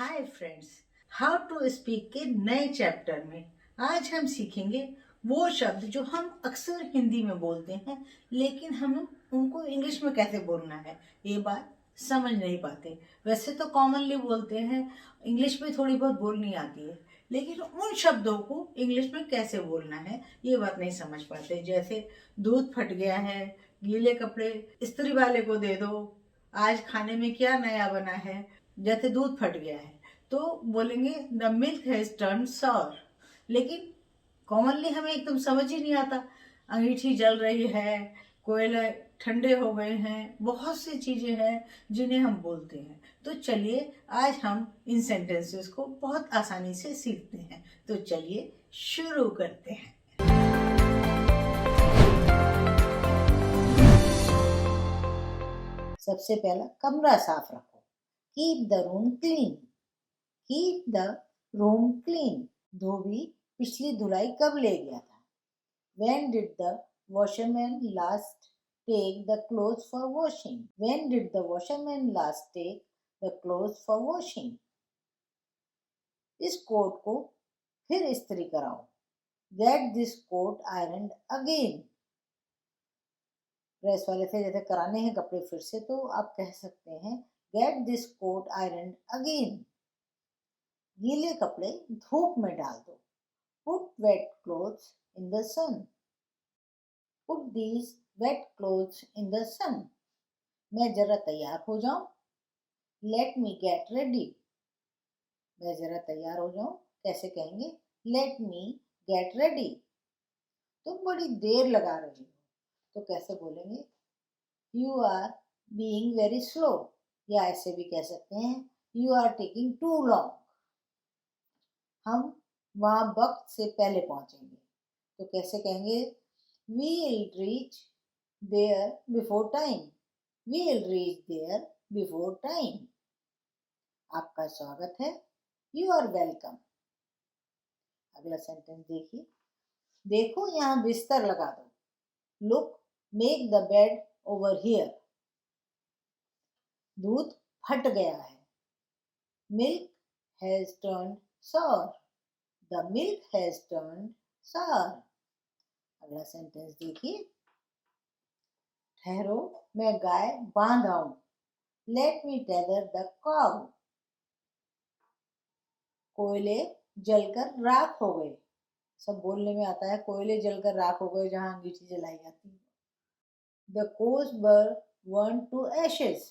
Hi friends, how to speak के नए chapter में आज हम सीखेंगे वो शब्द जो हम अक्सर हिंदी में बोलते हैं, लेकिन हम उनको इंग्लिश में कैसे बोलना है ये बात समझ नहीं पाते। वैसे तो कॉमनली बोलते हैं, इंग्लिश में थोड़ी बहुत बोलनी आती है, लेकिन उन शब्दों को इंग्लिश में कैसे बोलना है ये बात नहीं समझ पाते। जैसे दूध फट गया है, गीले कपड़े इस्त्री वाले को दे दो, आज खाने में क्या नया बना है। जैसे दूध फट गया है तो बोलेंगे the milk has turn sour, लेकिन कॉमनली हमें एकदम समझ ही नहीं आता। अंगीठी जल रही है, कोयले ठंडे हो गए हैं, बहुत सी चीजें हैं जिन्हें हम बोलते हैं। तो चलिए आज हम इन सेंटेंसेस को बहुत आसानी से सीखते हैं। तो चलिए शुरू करते हैं। सबसे पहला, कमरा साफ रखो। Keep the room clean. Keep the room clean. धोबी पिछली धुलाई कब ले गया था? When did the washerman last take the clothes for washing? When did the washerman last take the clothes for washing? इस कोट को फिर इस्त्री कराओ। Get this coat ironed again. Press वाले से जैसे कराने हैं कपड़े फिर से, तो आप कह सकते हैं Get this coat ironed again. गीले कपड़े धूप में डाल दो। Put wet clothes in the sun. Put these wet clothes in the sun. मैं जरा तैयार हो जाऊं। Let me get ready. मैं जरा तैयार हो जाऊं, कैसे कहेंगे? Let me get ready. तुम बड़ी देर लगा रही हो, तो कैसे बोलेंगे? You are being very slow. या ऐसे भी कह सकते हैं You are taking too long. हम वहां वक्त से पहले पहुंचेंगे, तो कैसे कहेंगे? We'll reach there before time. We'll reach there before time. आपका स्वागत है। You are welcome. अगला सेंटेंस देखिए। देखो यहाँ बिस्तर लगा दो। Look, make the bed over here. दूध फट गया है। Milk has turned sour. The milk has turned sour. अगला सेंटेंस देखिए। ठहरो, मैं गाय बांध आऊं। Let me tether the cow. कोयले जलकर राख हो गए। सब बोलने में आता है, कोयले जलकर राख हो गए जहां अंगीठी जलाई जाती है। The coals were burned to ashes.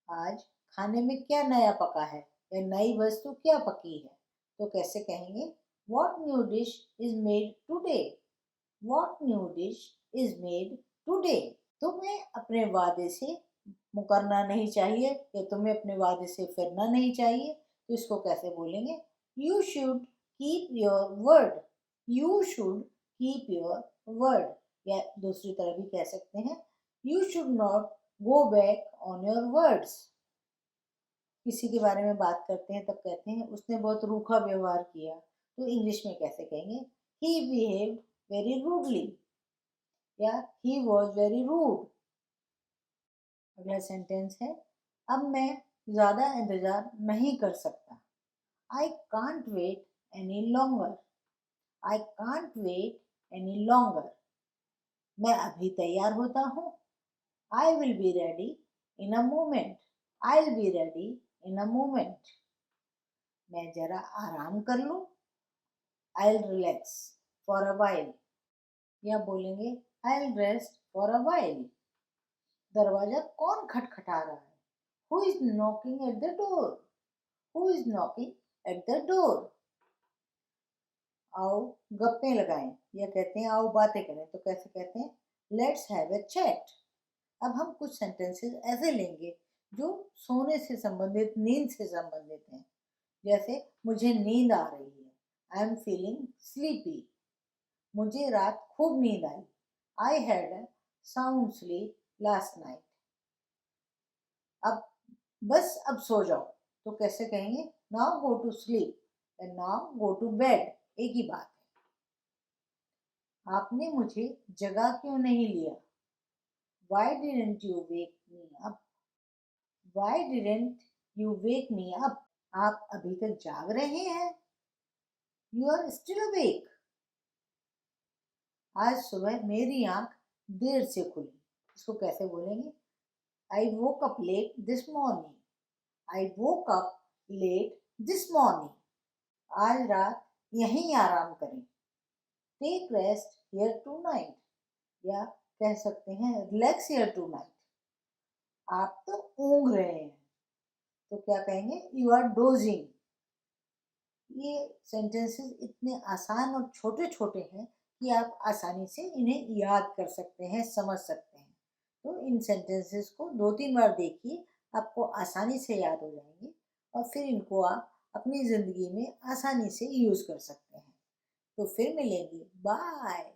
आज खाने में क्या नया पका है या नई वस्तु क्या पकी है? तो कैसे कहेंगे? What new dish is made today? What new dish is made today? तुम्हें अपने वादे से मुकरना नहीं चाहिए या तुम्हें अपने वादे से फिरना नहीं चाहिए, तो इसको कैसे बोलेंगे? You should keep your word. You should keep your word. या दूसरी तरह भी कह सकते हैं You should not go back on your words. किसी के बारे में बात करते हैं तब कहते हैं उसने बहुत रूखा व्यवहार किया, तो इंग्लिश में कैसे कहेंगे? He behaved very rudely या He was very rude. अगला सेंटेंस है, अब मैं ज्यादा इंतजार नहीं कर सकता। I can't wait any longer. I can't wait any longer. मैं अभी तैयार होता हूँ। I will be ready in a moment. I'll be ready in a moment. मैं जरा आराम कर लूं। I'll relax for a while. या बोलेंगे I'll rest for a while. दरवाजा कौन खटखटा रहा है? Who is knocking at the door? Who is knocking at the door? आओ गप्पे लगाएं या कहते हैं आओ बातें करें, तो कैसे कहते हैं? Let's have a chat. अब हम कुछ सेंटेंसेस ऐसे लेंगे जो सोने से संबंधित, नींद से संबंधित हैं। जैसे मुझे नींद आ रही है। I am feeling sleepy. मुझे रात खूब नींद आई। I had a sound sleep last night. अब बस अब सो जाओ, तो कैसे कहेंगे? Now go to sleep and now go to bed. एक ही बात है। आपने मुझे जगा क्यों नहीं लिया? Why didn't you wake me up? Why didn't you wake me up, आप अभी तक जाग रहे हैं। यू आर स्टिल अवेक, आज सुबह मेरी आंख देर से खुली। इसको कैसे बोलेंगे? I woke up late this morning, I woke up late this morning, आज रात यहीं आराम करें। Take rest here tonight, या कह सकते हैं रिलैक्स हियर टू नाइट, आप तो ऊँघ रहे हैं। तो क्या कहेंगे? You are dozing. ये सेंटेंसेस इतने आसान और छोटे छोटे हैं कि आप आसानी से इन्हें याद कर सकते हैं, समझ सकते हैं। तो इन सेंटेंसेस को 2-3 बार देखिए, आपको आसानी से याद हो जाएंगे और फिर इनको आप अपनी ज़िंदगी में आसानी से यूज़ कर सकते हैं। तो फिर मिलेंगे, बाय।